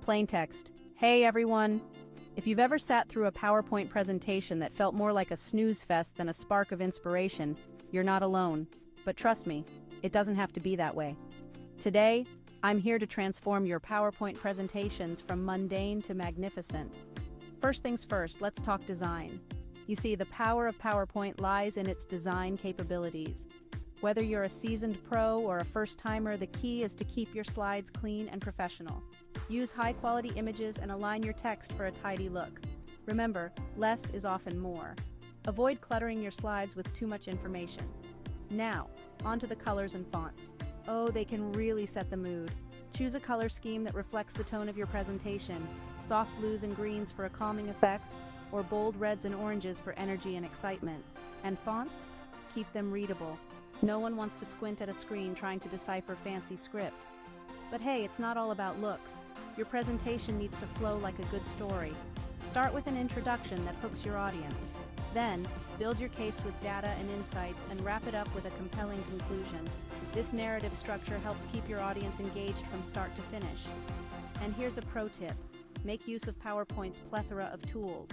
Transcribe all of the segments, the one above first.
Plain text. Hey everyone! If you've ever sat through a PowerPoint presentation that felt more like a snooze fest than a spark of inspiration, you're not alone. But trust me, it doesn't have to be that way. Today, I'm here to transform your PowerPoint presentations from mundane to magnificent. First things first, let's talk design. You see, the power of PowerPoint lies in its design capabilities. Whether you're a seasoned pro or a first-timer, the key is to keep your slides clean and professional. Use high-quality images and align your text for a tidy look. Remember, less is often more. Avoid cluttering your slides with too much information. Now, onto the colors and fonts. Oh, they can really set the mood. Choose a color scheme that reflects the tone of your presentation. Soft blues and greens for a calming effect, or bold reds and oranges for energy and excitement. And fonts? Keep them readable. No one wants to squint at a screen trying to decipher fancy script. But hey, it's not all about looks. Your presentation needs to flow like a good story. Start with an introduction that hooks your audience. Then, build your case with data and insights and wrap it up with a compelling conclusion. This narrative structure helps keep your audience engaged from start to finish. And here's a pro tip. Make use of PowerPoint's plethora of tools.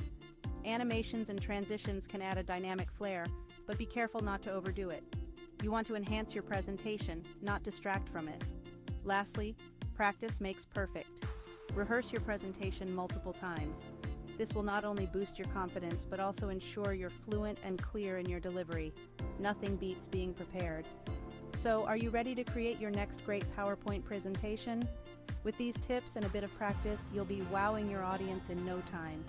Animations and transitions can add a dynamic flair, but be careful not to overdo it. You want to enhance your presentation, not distract from it. Lastly, practice makes perfect. Rehearse your presentation multiple times. This will not only boost your confidence, but also ensure you're fluent and clear in your delivery. Nothing beats being prepared. So, are you ready to create your next great PowerPoint presentation? With these tips and a bit of practice, you'll be wowing your audience in no time.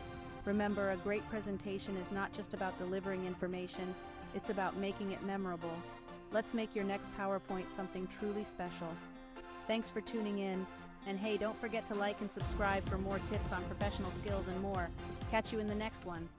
Remember, a great presentation is not just about delivering information, it's about making it memorable. Let's make your next PowerPoint something truly special. Thanks for tuning in, and hey, don't forget to like and subscribe for more tips on professional skills and more. Catch you in the next one.